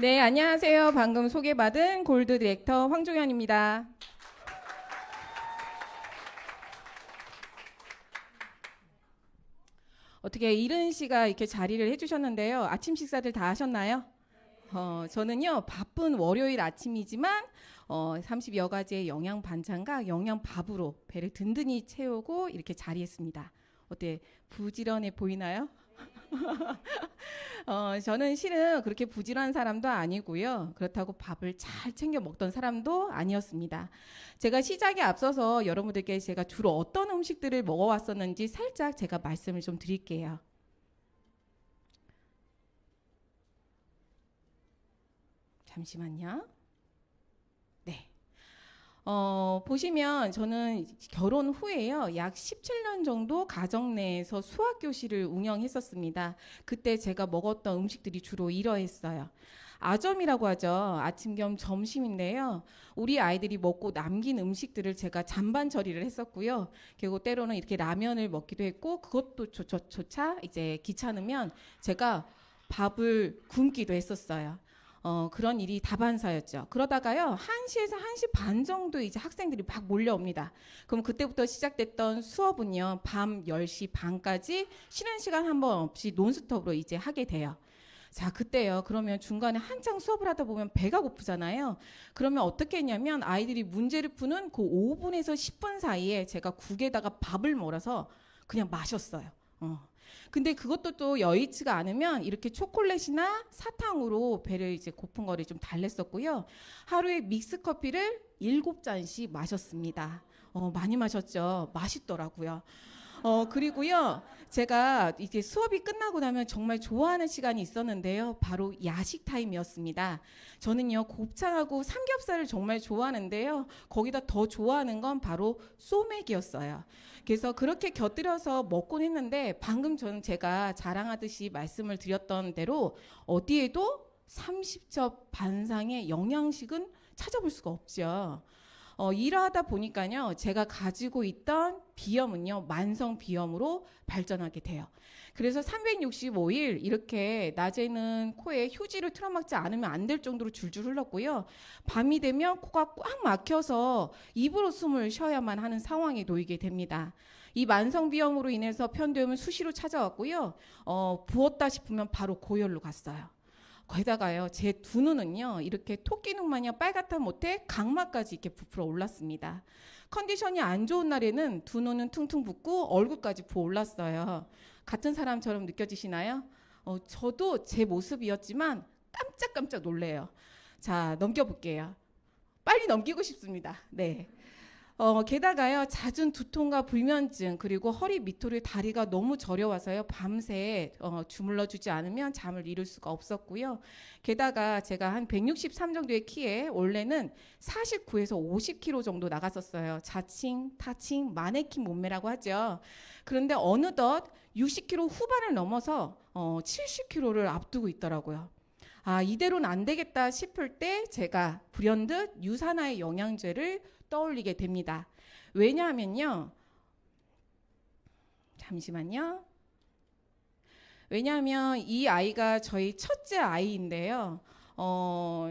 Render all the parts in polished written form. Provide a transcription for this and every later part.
네, 안녕하세요. 방금 소개받은 골드 디렉터 황종현입니다. 어떻게 이른 씨가 이렇게 자리를 해주셨는데요. 아침 식사들 다 하셨나요? 저는요, 바쁜 월요일 아침이지만 30여 가지의 영양 반찬과 영양 밥으로 배를 든든히 채우고 이렇게 자리했습니다. 어때? 부지런해 보이나요? 저는 실은 그렇게 부지런한 사람도 아니고요. 그렇다고 밥을 잘 챙겨 먹던 사람도 아니었습니다. 제가 시작에 앞서서 여러분들께 제가 주로 어떤 음식들을 먹어왔었는지 살짝 제가 말씀을 좀 드릴게요. 잠시만요. 네. 보시면 저는 결혼 후에요. 약 17년 정도 가정 내에서 수학교실을 운영했었습니다. 그때 제가 먹었던 음식들이 주로 이러했어요. 아점이라고 하죠. 아침 겸 점심인데요. 우리 아이들이 먹고 남긴 음식들을 제가 잔반 처리를 했었고요. 그리고 때로는 이렇게 라면을 먹기도 했고 그것도 조차 이제 귀찮으면 제가 밥을 굶기도 했었어요. 그런 일이 다반사였죠. 그러다가요, 1시에서 1시 반 정도 이제 학생들이 막 몰려옵니다. 그럼 그때부터 시작됐던 수업은요, 밤 10시 반까지 쉬는 시간 한 번 없이 논스톱으로 이제 하게 돼요. 자, 그때요. 그러면 중간에 한창 수업을 하다 보면 배가 고프잖아요. 그러면 어떻게 했냐면 아이들이 문제를 푸는 그 5분에서 10분 사이에 제가 국에다가 밥을 몰아서 그냥 마셨어요. 근데 그것도 또 여의치가 않으면 이렇게 초콜릿이나 사탕으로 배를 이제 고픈 거를 좀 달랬었고요. 하루에 믹스 커피를 7잔씩 마셨습니다. 많이 마셨죠. 맛있더라고요. 그리고요, 제가 이제 수업이 끝나고 나면 정말 좋아하는 시간이 있었는데요. 바로 야식 타임이었습니다. 저는요, 곱창하고 삼겹살을 정말 좋아하는데요. 거기다 더 좋아하는 건 바로 소맥이었어요. 그래서 그렇게 곁들여서 먹곤 했는데, 방금 저는 제가 자랑하듯이 말씀을 드렸던 대로 어디에도 30첩 반상의 영양식은 찾아볼 수가 없죠. 일하다 보니까요, 제가 가지고 있던 비염은요, 만성 비염으로 발전하게 돼요. 그래서 365일 이렇게 낮에는 코에 휴지를 틀어막지 않으면 안 될 정도로 줄줄 흘렀고요. 밤이 되면 코가 꽉 막혀서 입으로 숨을 쉬어야만 하는 상황에 놓이게 됩니다. 이 만성 비염으로 인해서 편도염은 수시로 찾아왔고요. 부었다 싶으면 바로 고열로 갔어요. 거기다가요, 제 두 눈은요, 이렇게 토끼 눈 마냥 빨갛다 못해 각막까지 이렇게 부풀어 올랐습니다. 컨디션이 안 좋은 날에는 두 눈은 퉁퉁 붓고 얼굴까지 부어 올랐어요. 같은 사람처럼 느껴지시나요? 저도 제 모습이었지만 깜짝깜짝 놀래요. 자, 넘겨볼게요. 빨리 넘기고 싶습니다. 네. 게다가요, 잦은 두통과 불면증, 그리고 허리 밑으로 다리가 너무 저려와서요, 밤새 주물러 주지 않으면 잠을 이룰 수가 없었고요. 게다가 제가 한 163 정도의 키에 원래는 49에서 50kg 정도 나갔었어요. 자칭, 타칭, 마네킹 몸매라고 하죠. 그런데 어느덧 60kg 후반을 넘어서 70kg를 앞두고 있더라고요. 아, 이대로는 안 되겠다 싶을 때 제가 불현듯 유산화의 영양제를 떠올리게 됩니다. 왜냐하면요. 잠시만요. 왜냐하면 이 아이가 저희 첫째 아이인데요.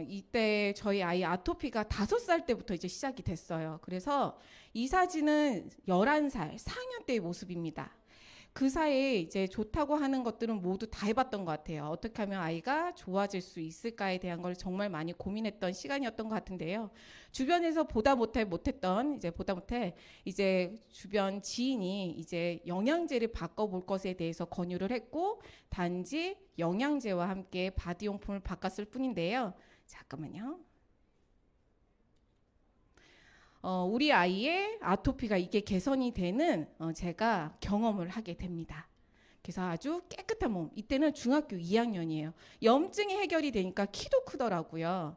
이때 저희 아이 아토피가 5살 때부터 이제 시작이 됐어요. 그래서 이 사진은 11살, 4학년 때의 모습입니다. 그 사이에 이제 좋다고 하는 것들은 모두 다 해봤던 것 같아요. 어떻게 하면 아이가 좋아질 수 있을까에 대한 걸 정말 많이 고민했던 시간이었던 것 같은데요. 주변에서 보다 못해 이제 주변 지인이 이제 영양제를 바꿔볼 것에 대해서 권유를 했고, 단지 영양제와 함께 바디용품을 바꿨을 뿐인데요. 잠깐만요. 우리 아이의 아토피가 이게 개선이 되는 제가 경험을 하게 됩니다. 그래서 아주 깨끗한 몸, 이때는 중학교 2학년이에요. 염증이 해결이 되니까 키도 크더라고요.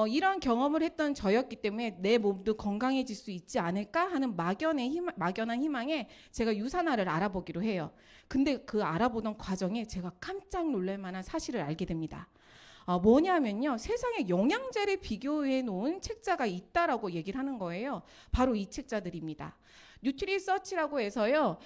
이런 경험을 했던 저였기 때문에 내 몸도 건강해질 수 있지 않을까 하는 막연한 희망에 제가 유산화를 알아보기로 해요. 근데 그 알아보던 과정에 제가 깜짝 놀랄 만한 사실을 알게 됩니다. 뭐냐면요, 세상에 영양제를 비교해 놓은 책자가 있다라고 얘기를 하는 거예요. 바로 이 책자들입니다. 뉴트리서치라고 해서요,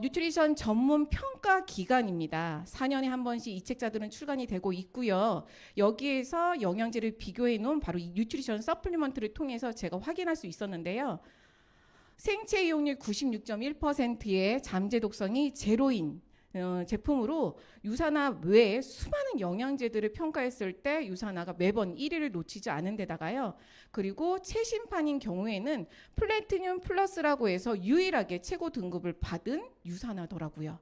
뉴트리션 전문 평가 기관입니다. 4년에 한 번씩 이 책자들은 출간이 되고 있고요. 여기에서 영양제를 비교해 놓은 바로 이 뉴트리션 서플리먼트를 통해서 제가 확인할 수 있었는데요. 생체 이용률 96.1%의 잠재 독성이 제로인 제품으로 유산화 외에 수많은 영양제들을 평가했을 때 유산화가 매번 1위를 놓치지 않은 데다가요. 그리고 최신판인 경우에는 플래티늄 플러스라고 해서 유일하게 최고 등급을 받은 유산화더라고요.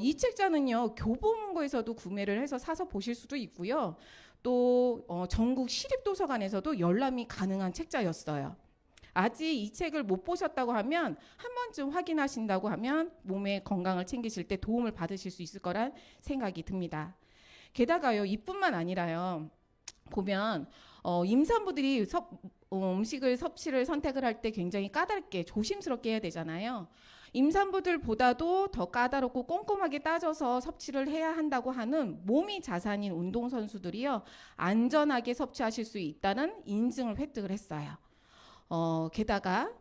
이 책자는요, 교보문고에서도 구매를 해서 사서 보실 수도 있고요. 또 전국 시립도서관에서도 열람이 가능한 책자였어요. 아직 이 책을 못 보셨다고 하면 한 번쯤 확인하신다고 하면 몸의 건강을 챙기실 때 도움을 받으실 수 있을 거란 생각이 듭니다. 게다가요, 이뿐만 아니라요, 보면 임산부들이 음식을 섭취를 선택을 할 때 굉장히 까다롭게 조심스럽게 해야 되잖아요. 임산부들보다도 더 까다롭고 꼼꼼하게 따져서 섭취를 해야 한다고 하는 몸이 자산인 운동선수들이요, 안전하게 섭취하실 수 있다는 인증을 획득을 했어요. 게다가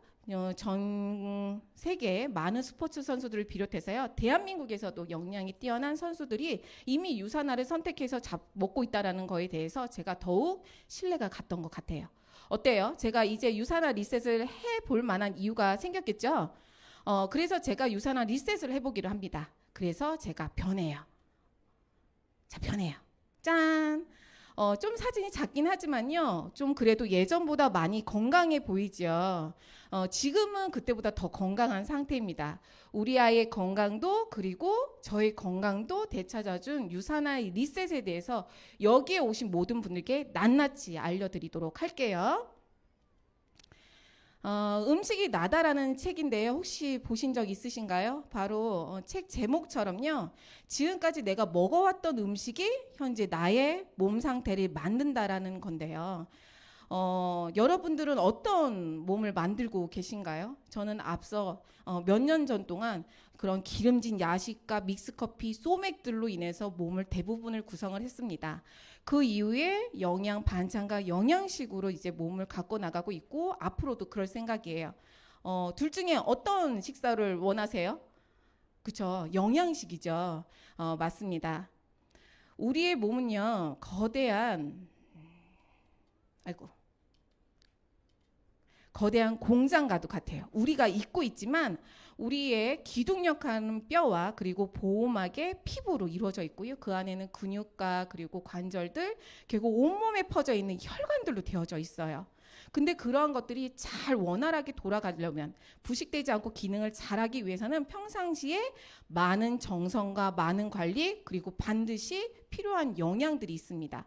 전 세계 많은 스포츠 선수들을 비롯해서요, 대한민국에서도 역량이 뛰어난 선수들이 이미 유산화를 선택해서 먹고 있다는 거에 대해서 제가 더욱 신뢰가 갔던 것 같아요. 어때요? 제가 이제 유산화 리셋을 해볼 만한 이유가 생겼겠죠? 그래서 제가 유산화 리셋을 해보기로 합니다. 그래서 제가 변해요. 자, 변해요. 짠! 좀 사진이 작긴 하지만요, 좀 그래도 예전보다 많이 건강해 보이죠. 지금은 그때보다 더 건강한 상태입니다. 우리 아이의 건강도 그리고 저의 건강도 되찾아준 유산화의 리셋에 대해서 여기에 오신 모든 분들께 낱낱이 알려드리도록 할게요. 음식이 나다라는 책인데요. 혹시 보신 적 있으신가요? 바로 책 제목처럼요, 지금까지 내가 먹어왔던 음식이 현재 나의 몸 상태를 만든다라는 건데요. 여러분들은 어떤 몸을 만들고 계신가요? 저는 앞서 몇 년 전 동안 그런 기름진 야식과 믹스커피, 소맥들로 인해서 몸을 대부분을 구성을 했습니다. 그 이후에 영양 반찬과 영양식으로 이제 몸을 갖고 나가고 있고 앞으로도 그럴 생각이에요. 둘 중에 어떤 식사를 원하세요? 그렇죠, 영양식이죠. 맞습니다. 우리의 몸은요, 거대한 공장과도 같아요. 우리가 잊고 있지만 우리의 기둥력하는 뼈와 그리고 보호막의 피부로 이루어져 있고요. 그 안에는 근육과 그리고 관절들, 그리고 온몸에 퍼져 있는 혈관들로 되어져 있어요. 근데 그러한 것들이 잘 원활하게 돌아가려면, 부식되지 않고 기능을 잘하기 위해서는 평상시에 많은 정성과 많은 관리, 그리고 반드시 필요한 영양들이 있습니다.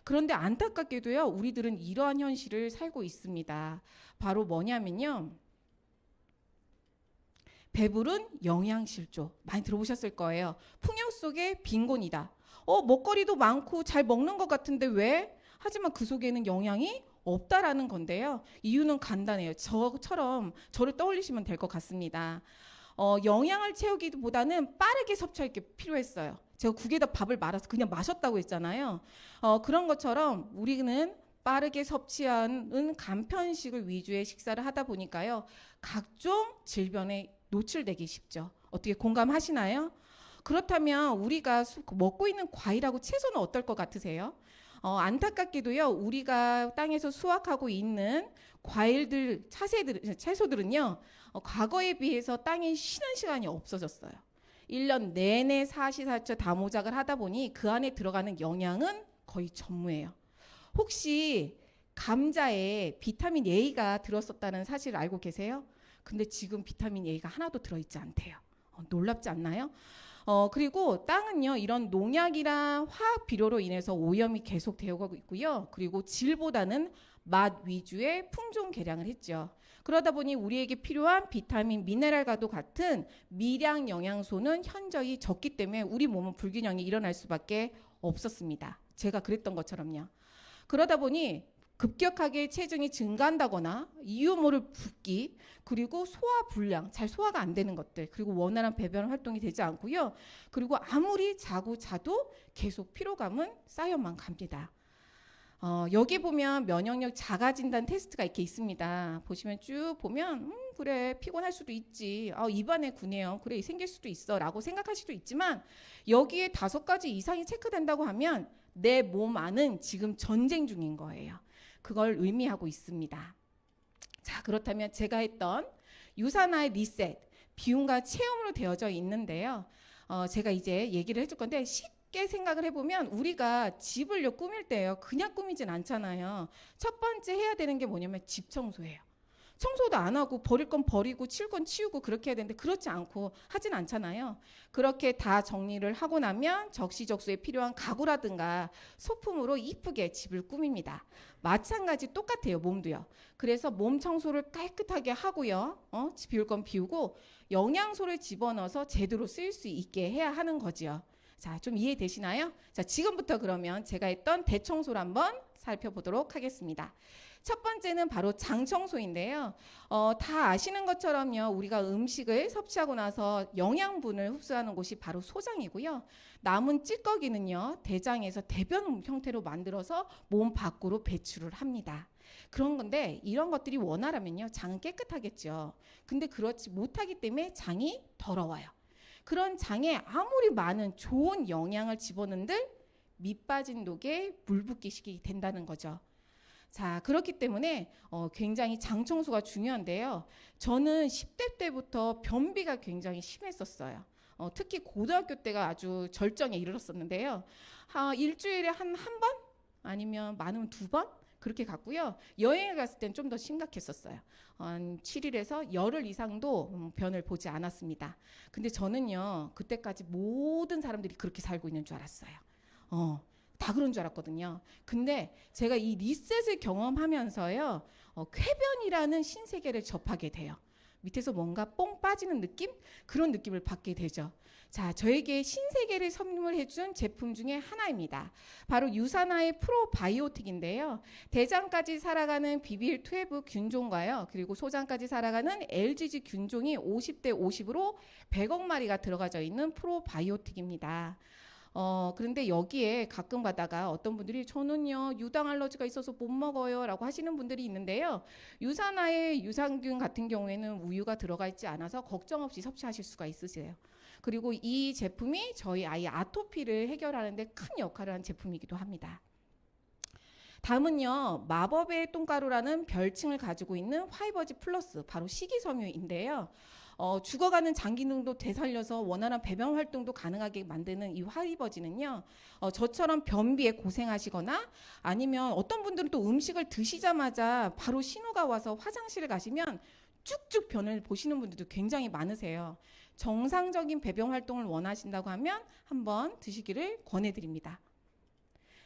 그런데 안타깝게도요, 우리들은 이러한 현실을 살고 있습니다. 바로 뭐냐면요, 배부른 영양실조, 많이 들어보셨을 거예요. 풍요 속의 빈곤이다. 먹거리도 많고 잘 먹는 것 같은데 왜? 하지만 그 속에는 영양이 없다라는 건데요. 이유는 간단해요. 저처럼 저를 떠올리시면 될 것 같습니다. 영양을 채우기보다는 빠르게 섭취할 게 필요했어요. 제가 국에다 밥을 말아서 그냥 마셨다고 했잖아요. 그런 것처럼 우리는 빠르게 섭취하는 간편식을 위주의 식사를 하다 보니까요, 각종 질병에 노출되기 쉽죠. 어떻게 공감하시나요? 그렇다면 우리가 먹고 있는 과일하고 채소는 어떨 것 같으세요? 안타깝게도요, 우리가 땅에서 수확하고 있는 과일들, 채소들은요, 과거에 비해서 땅에 쉬는 시간이 없어졌어요. 1년 내내 사시사철 다모작을 하다 보니 그 안에 들어가는 영양은 거의 전무해요. 혹시 감자에 비타민 A가 들었었다는 사실을 알고 계세요? 근데 지금 비타민 A가 하나도 들어있지 않대요. 놀랍지 않나요? 그리고 땅은요, 이런 농약이랑 화학 비료로 인해서 오염이 계속 되어가고 있고요. 그리고 질보다는 맛 위주의 품종 개량을 했죠. 그러다 보니 우리에게 필요한 비타민, 미네랄과도 같은 미량 영양소는 현저히 적기 때문에 우리 몸은 불균형이 일어날 수밖에 없었습니다. 제가 그랬던 것처럼요. 그러다 보니 급격하게 체중이 증가한다거나 이유 모를 붓기, 그리고 소화 불량, 잘 소화가 안 되는 것들, 그리고 원활한 배변 활동이 되지 않고요. 그리고 아무리 자도 계속 피로감은 쌓여만 갑니다. 여기 보면 면역력 자가 진단 테스트가 이렇게 있습니다. 보시면 쭉 보면 그래 피곤할 수도 있지. 입안에 군해요. 그래 생길 수도 있어 라고 생각할 수도 있지만 여기에 5가지 이상이 체크된다고 하면 내 몸 안은 지금 전쟁 중인 거예요. 그걸 의미하고 있습니다. 자, 그렇다면 제가 했던 유산화의 리셋, 비움과 체험으로 되어져 있는데요. 제가 이제 얘기를 해줄 건데 쉽게 생각을 해보면 우리가 집을요 꾸밀 때요 그냥 꾸미진 않잖아요. 첫 번째 해야 되는 게 뭐냐면 집 청소예요. 청소도 안 하고 버릴 건 버리고 치울 건 치우고 그렇게 해야 되는데 그렇지 않고 하진 않잖아요. 그렇게 다 정리를 하고 나면 적시적소에 필요한 가구라든가 소품으로 이쁘게 집을 꾸밉니다. 마찬가지 똑같아요. 몸도요. 그래서 몸 청소를 깨끗하게 하고요. 비울 건 비우고 영양소를 집어넣어서 제대로 쓸 수 있게 해야 하는 거지요. 자, 좀 이해되시나요? 자, 지금부터 그러면 제가 했던 대청소를 한번 살펴보도록 하겠습니다. 첫 번째는 바로 장 청소인데요. 다 아시는 것처럼요. 우리가 음식을 섭취하고 나서 영양분을 흡수하는 곳이 바로 소장이고요. 남은 찌꺼기는요. 대장에서 대변 형태로 만들어서 몸 밖으로 배출을 합니다. 그런 건데 이런 것들이 원활하면요. 장은 깨끗하겠죠. 근데 그렇지 못하기 때문에 장이 더러워요. 그런 장에 아무리 많은 좋은 영양을 집어넣는들 밑 빠진 독에 물 붓기식이 된다는 거죠. 자, 그렇기 때문에 굉장히 장 청소가 중요한데요. 저는 10대 때부터 변비가 굉장히 심했었어요. 특히 고등학교 때가 아주 절정에 이르렀었는데요. 일주일에 한 번? 아니면 많으면 2번? 그렇게 갔고요. 여행을 갔을 땐 좀 더 심각했었어요. 한 7일에서 열흘 이상도 변을 보지 않았습니다. 근데 저는요, 그때까지 모든 사람들이 그렇게 살고 있는 줄 알았어요. 다 그런 줄 알았거든요. 근데 제가 이 리셋을 경험하면서요, 쾌변이라는 신세계를 접하게 돼요. 밑에서 뭔가 뽕 빠지는 느낌? 그런 느낌을 받게 되죠. 자, 저에게 신세계를 선물해준 제품 중에 하나입니다. 바로 유산화의 프로바이오틱인데요. 대장까지 살아가는 BBL12 균종과요. 그리고 소장까지 살아가는 LGG 균종이 50대 50으로 100억 마리가 들어가져 있는 프로바이오틱입니다. 그런데 여기에 가끔 가다가 어떤 분들이 저는요 유당 알러지가 있어서 못 먹어요 라고 하시는 분들이 있는데요. 유산화의 유산균 같은 경우에는 우유가 들어가 있지 않아서 걱정 없이 섭취하실 수가 있으세요. 그리고 이 제품이 저희 아이 아토피를 해결하는 데 큰 역할을 한 제품이기도 합니다. 다음은요, 마법의 똥가루라는 별칭을 가지고 있는 화이버지 플러스, 바로 식이섬유인데요. 죽어가는 장 기능도 되살려서 원활한 배변 활동도 가능하게 만드는 이 화이버지는요, 저처럼 변비에 고생하시거나 아니면 어떤 분들은 또 음식을 드시자마자 바로 신호가 와서 화장실을 가시면 쭉쭉 변을 보시는 분들도 굉장히 많으세요. 정상적인 배변 활동을 원하신다고 하면 한번 드시기를 권해드립니다.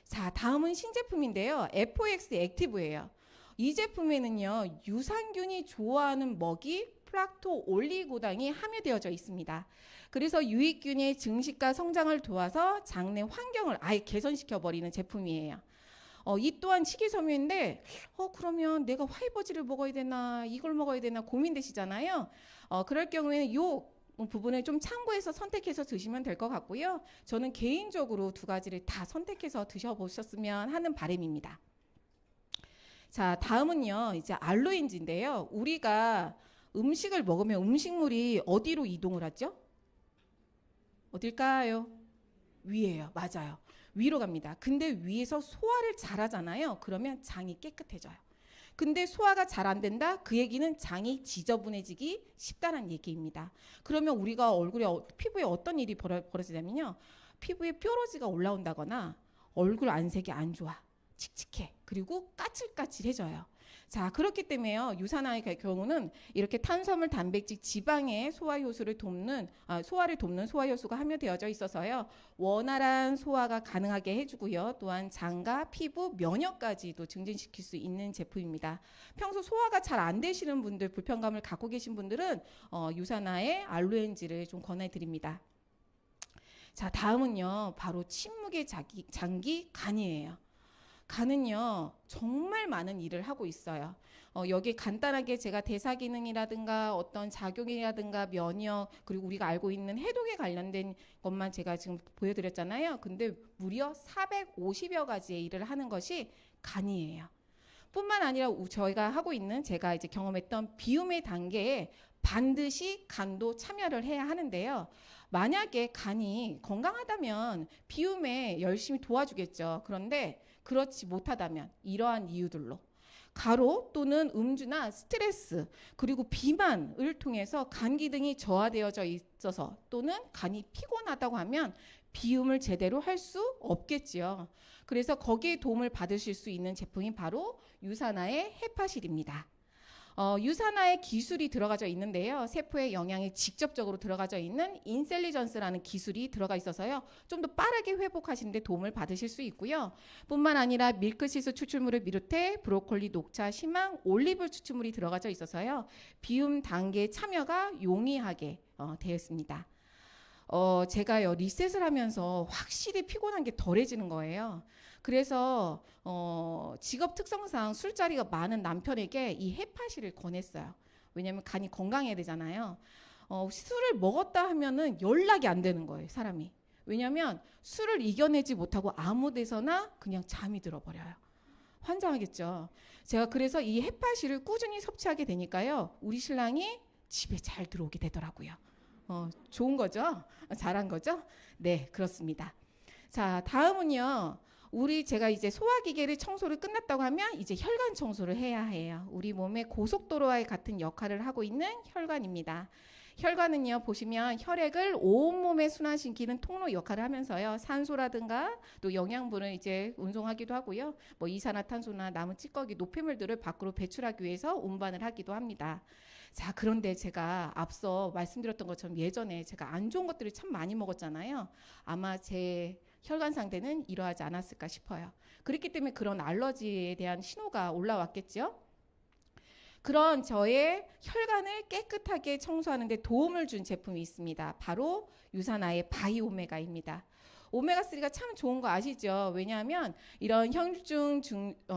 자, 다음은 신제품인데요. FOX 액티브예요. 이 제품에는요, 유산균이 좋아하는 먹이 플락토 올리고당이 함유되어져 있습니다. 그래서 유익균의 증식과 성장을 도와서 장내 환경을 아예 개선시켜버리는 제품이에요. 이 또한 식이섬유인데 그러면 내가 화이버지를 먹어야 되나 이걸 먹어야 되나 고민되시잖아요. 그럴 경우에는 이 부분을 좀 참고해서 선택해서 드시면 될 것 같고요. 저는 개인적으로 2가지를 다 선택해서 드셔보셨으면 하는 바람입니다. 자, 다음은요. 이제 알로엔지인데요. 우리가 음식을 먹으면 음식물이 어디로 이동을 하죠? 어딜까요? 위에요. 맞아요. 위로 갑니다. 근데 위에서 소화를 잘 하잖아요. 그러면 장이 깨끗해져요. 근데 소화가 잘 안 된다? 그 얘기는 장이 지저분해지기 쉽다는 얘기입니다. 그러면 우리가 얼굴에 피부에 어떤 일이 벌어지냐면요. 피부에 뾰루지가 올라온다거나 얼굴 안색이 안 좋아. 칙칙해. 그리고 까칠까칠해져요. 자, 그렇기 때문에요. 유산화의 경우는 이렇게 탄수화물, 단백질, 지방의 소화 효소를 돕는 소화를 돕는 소화 효소가 함유되어져 있어서요. 원활한 소화가 가능하게 해주고요. 또한 장과 피부, 면역까지도 증진시킬 수 있는 제품입니다. 평소 소화가 잘 안 되시는 분들, 불편감을 갖고 계신 분들은 유산화의 알로엔지를 좀 권해드립니다. 자, 다음은요. 바로 침묵의 장기 간이에요. 간은요, 정말 많은 일을 하고 있어요. 여기 간단하게 제가 대사 기능이라든가 어떤 작용이라든가 면역, 그리고 우리가 알고 있는 해독에 관련된 것만 제가 지금 보여드렸잖아요. 근데 무려 450여 가지의 일을 하는 것이 간이에요. 뿐만 아니라 저희가 하고 있는, 제가 이제 경험했던 비움의 단계에 반드시 간도 참여를 해야 하는데요. 만약에 간이 건강하다면 비움에 열심히 도와주겠죠. 그런데 그렇지 못하다면 이러한 이유들로 가로 또는 음주나 스트레스 그리고 비만을 통해서 간 기능이 저하되어져 있어서 또는 간이 피곤하다고 하면 비움을 제대로 할 수 없겠지요. 그래서 거기에 도움을 받으실 수 있는 제품이 바로 유산화의 헤파실입니다. 유산화의 기술이 들어가져 있는데요. 세포의 영양이 직접적으로 들어가져 있는 인셀리전스라는 기술이 들어가 있어서요. 좀 더 빠르게 회복하시는 데 도움을 받으실 수 있고요. 뿐만 아니라 밀크시스 추출물을 비롯해 브로콜리, 녹차, 시망, 올리브 추출물이 들어가져 있어서요. 비움 단계에 참여가 용이하게 되어 있습니다. 제가요 리셋을 하면서 확실히 피곤한 게 덜해지는 거예요. 그래서 직업 특성상 술자리가 많은 남편에게 이 헤파실을 권했어요. 왜냐하면 간이 건강해야 되잖아요. 술을 먹었다 하면은 연락이 안 되는 거예요, 사람이. 왜냐하면 술을 이겨내지 못하고 아무 데서나 그냥 잠이 들어버려요. 환장하겠죠. 제가 그래서 이 헤파실을 꾸준히 섭취하게 되니까요, 우리 신랑이 집에 잘 들어오게 되더라고요. 좋은 거죠? 잘한 거죠? 네, 그렇습니다. 자, 다음은요. 제가 이제 소화기계를 청소를 끝났다고 하면 이제 혈관 청소를 해야 해요. 우리 몸의 고속도로와 같은 역할을 하고 있는 혈관입니다. 혈관은요, 보시면 혈액을 온몸에 순환시키는 통로 역할을 하면서요, 산소라든가 또 영양분을 이제 운송하기도 하고요, 뭐 이산화탄소나 남은 찌꺼기, 노폐물들을 밖으로 배출하기 위해서 운반을 하기도 합니다. 자, 그런데 제가 앞서 말씀드렸던 것처럼 예전에 제가 안 좋은 것들을 참 많이 먹었잖아요. 아마 제 혈관 상태는 이러하지 않았을까 싶어요. 그렇기 때문에 그런 알러지에 대한 신호가 올라왔겠죠. 그런 저의 혈관을 깨끗하게 청소하는 데 도움을 준 제품이 있습니다. 바로 유산화의 바이오메가입니다. 오메가3가 참 좋은 거 아시죠? 왜냐하면 이런 혈중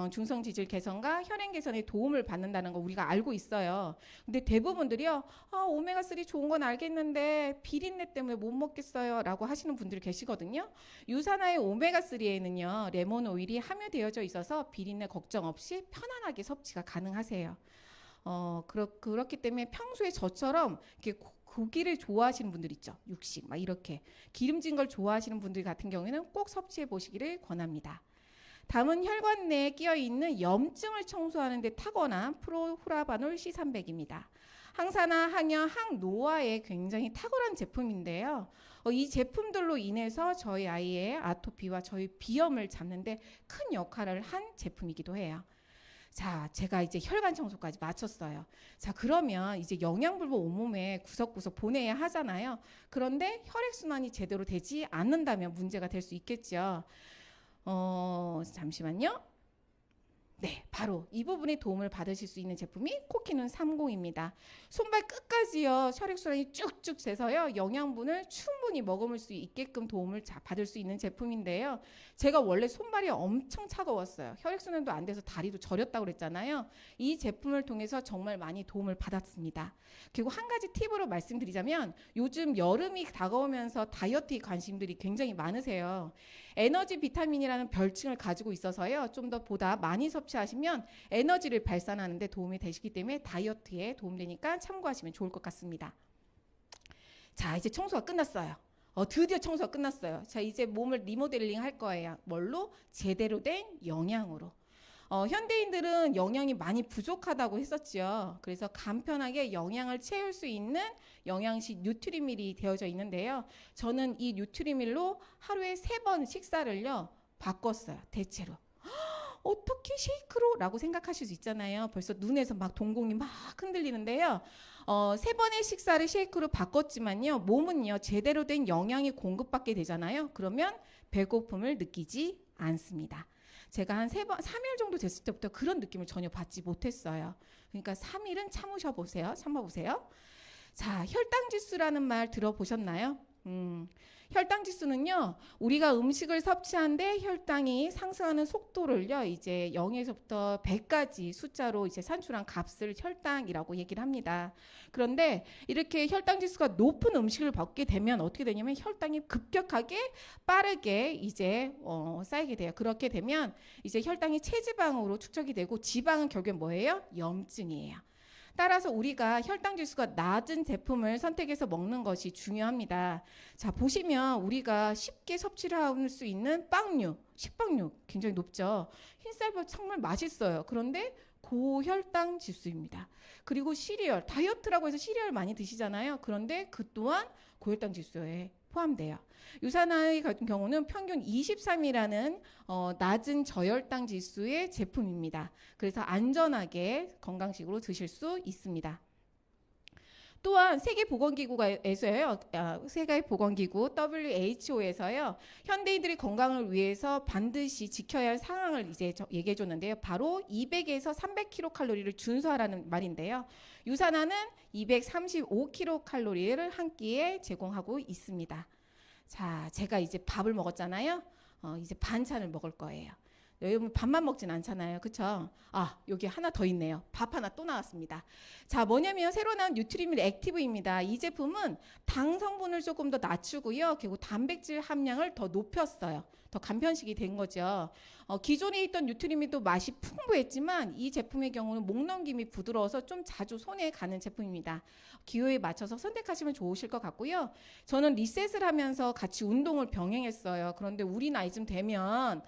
중성 지질 개선과 혈행 개선에 도움을 받는다는 거 우리가 알고 있어요. 근데 대부분들이요, 오메가3 좋은 건 알겠는데 비린내 때문에 못 먹겠어요 라고 하시는 분들이 계시거든요. 유산화의 오메가3에는요, 레몬 오일이 함유되어져 있어서 비린내 걱정 없이 편안하게 섭취가 가능하세요. 그렇기 때문에 평소에 저처럼 이렇게 고기를 좋아하시는 분들 있죠. 육식 막 이렇게 기름진 걸 좋아하시는 분들 같은 경우에는 꼭 섭취해 보시기를 권합니다. 다음은 혈관 내에 끼어 있는 염증을 청소하는 데 탁월한 프로후라바놀 C300입니다. 항산화, 항염, 항노화에 굉장히 탁월한 제품인데요. 이 제품들로 인해서 저희 아이의 아토피와 저희 비염을 잡는데 큰 역할을 한 제품이기도 해요. 자, 제가 이제 혈관 청소까지 마쳤어요. 자, 그러면 이제 영양분을 온몸에 구석구석 보내야 하잖아요. 그런데 혈액순환이 제대로 되지 않는다면 문제가 될 수 있겠죠. 잠시만요. 네, 바로 이 부분에 도움을 받으실 수 있는 제품이 코키눈 30입니다. 손발 끝까지요, 혈액순환이 쭉쭉 돼서요, 영양분을 충분히 머금을 수 있게끔 도움을 받을 수 있는 제품인데요. 제가 원래 손발이 엄청 차가웠어요. 혈액순환도 안 돼서 다리도 저렸다고 그랬잖아요. 이 제품을 통해서 정말 많이 도움을 받았습니다. 그리고 한 가지 팁으로 말씀드리자면, 요즘 여름이 다가오면서 다이어트에 관심들이 굉장히 많으세요. 에너지 비타민이라는 별칭을 가지고 있어서요, 좀 더 보다 많이 섭취하시면 에너지를 발산하는 데 도움이 되시기 때문에 다이어트에 도움되니까 참고하시면 좋을 것 같습니다. 자, 이제 청소가 끝났어요. 드디어 청소가 끝났어요. 자, 이제 몸을 리모델링 할 거예요. 뭘로? 제대로 된 영양으로. 현대인들은 영양이 많이 부족하다고 했었죠. 그래서 간편하게 영양을 채울 수 있는 영양식 뉴트리밀이 되어져 있는데요. 저는 이 뉴트리밀로 하루에 3번 식사를요, 바꿨어요. 대체로. 어떻게 쉐이크로? 라고 생각하실 수 있잖아요. 벌써 눈에서 막 동공이 막 흔들리는데요. 3번의 식사를 쉐이크로 바꿨지만요, 몸은요, 제대로 된 영양이 공급받게 되잖아요. 그러면 배고픔을 느끼지 않습니다. 제가 한 3일 정도 됐을 때부터 그런 느낌을 전혀 받지 못했어요. 그러니까 3일은 참으셔보세요. 참아보세요. 자, 혈당 지수라는 말 들어보셨나요? 혈당 지수는요, 우리가 음식을 섭취하는데 혈당이 상승하는 속도를요, 이제 0에서부터 100까지 숫자로 이제 산출한 값을 혈당이라고 얘기를 합니다. 그런데 이렇게 혈당 지수가 높은 음식을 먹게 되면 어떻게 되냐면 혈당이 급격하게 빠르게 이제 쌓이게 돼요. 그렇게 되면 이제 혈당이 체지방으로 축적이 되고 지방은 결국엔 뭐예요? 염증이에요. 따라서 우리가 혈당 지수가 낮은 제품을 선택해서 먹는 것이 중요합니다. 자, 보시면 우리가 쉽게 섭취를 할 수 있는 빵류, 식빵류 굉장히 높죠. 흰쌀밥 정말 맛있어요. 그런데 고혈당 지수입니다. 그리고 시리얼, 다이어트라고 해서 시리얼 많이 드시잖아요. 그런데 그 또한 고혈당 지수에 포함돼요. 유산아이 같은 경우는 평균 23이라는 낮은 저혈당 지수의 제품입니다. 그래서 안전하게 건강식으로 드실 수 있습니다. 또한 세계보건기구에서요, 세계보건기구 WHO에서요, 현대인들의 건강을 위해서 반드시 지켜야 할 상황을 이제 얘기해 줬는데요. 바로 200에서 300kcal를 준수하라는 말인데요. 유산화는 235kcal를 한 끼에 제공하고 있습니다. 자, 제가 이제 밥을 먹었잖아요. 이제 반찬을 먹을 거예요. 여러분 밥만 먹진 않잖아요. 그쵸? 아, 여기 하나 더 있네요. 밥 하나 또 나왔습니다. 자, 뭐냐면 새로 나온 뉴트리밀 액티브입니다. 이 제품은 당 성분을 조금 더 낮추고요. 그리고 단백질 함량을 더 높였어요. 더 간편식이 된 거죠. 기존에 있던 뉴트리밀도 맛이 풍부했지만 이 제품의 경우는 목 넘김이 부드러워서 좀 자주 손에 가는 제품입니다. 기호에 맞춰서 선택하시면 좋으실 것 같고요. 저는 리셋을 하면서 같이 운동을 병행했어요. 그런데 우리 나이쯤 되면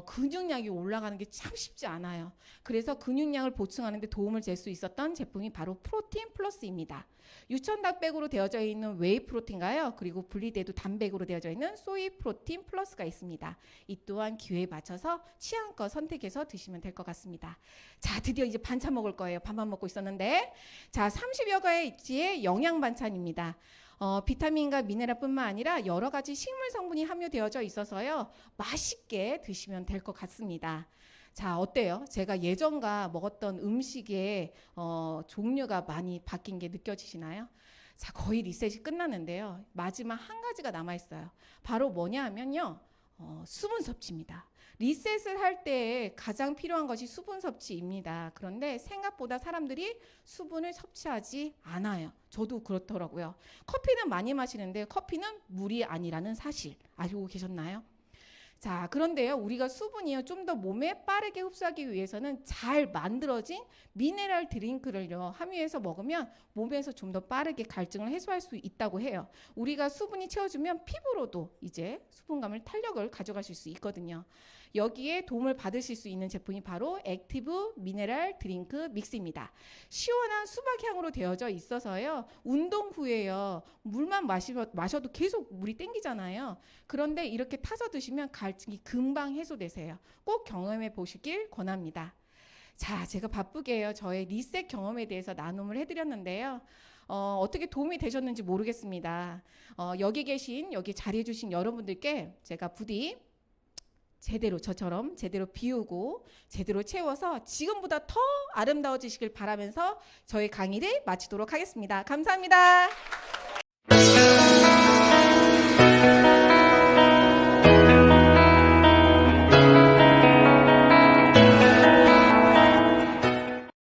근육량이 올라가는 게 참 쉽지 않아요. 그래서 근육량을 보충하는 데 도움을 줄 수 있었던 제품이 바로 프로틴 플러스입니다. 유천단백으로 되어져 있는 웨이 프로틴과요. 그리고 분리돼도 단백으로 되어져 있는 소이 프로틴 플러스가 있습니다. 이 또한 기회에 맞춰서 취향껏 선택해서 드시면 될 것 같습니다. 자, 드디어 이제 반찬 먹을 거예요. 밥만 먹고 있었는데. 자, 30여 가지의 영양 반찬입니다. 비타민과 미네랄뿐만 아니라 여러 가지 식물 성분이 함유되어져 있어서요. 맛있게 드시면 될 것 같습니다. 자, 어때요? 제가 예전과 먹었던 음식의 종류가 많이 바뀐 게 느껴지시나요? 자, 거의 리셋이 끝났는데요. 마지막 한 가지가 남아있어요. 바로 뭐냐 하면요. 수분 섭취입니다. 리셋을 할 때 가장 필요한 것이 수분 섭취입니다. 그런데 생각보다 사람들이 수분을 섭취하지 않아요. 저도 그렇더라고요. 커피는 많이 마시는데 커피는 물이 아니라는 사실 알고 계셨나요? 자, 그런데요, 우리가 수분이요, 좀 더 몸에 빠르게 흡수하기 위해서는 잘 만들어진 미네랄 드링크를요, 함유해서 먹으면 몸에서 좀 더 빠르게 갈증을 해소할 수 있다고 해요. 우리가 수분이 채워주면 피부로도 이제 수분감을 탄력을 가져가실 수 있거든요. 여기에 도움을 받으실 수 있는 제품이 바로 액티브 미네랄 드링크 믹스입니다. 시원한 수박향으로 되어져 있어서요. 운동 후에요. 물만 마셔도 계속 물이 땡기잖아요. 그런데 이렇게 타서 드시면 갈증이 금방 해소되세요. 꼭 경험해 보시길 권합니다. 자, 제가 바쁘게요. 저의 리셋 경험에 대해서 나눔을 해드렸는데요. 어떻게 도움이 되셨는지 모르겠습니다. 여기 자리해 주신 여러분들께 제가 부디 제대로 저처럼 제대로 비우고 제대로 채워서 지금보다 더 아름다워지시길 바라면서 저의 강의를 마치도록 하겠습니다. 감사합니다.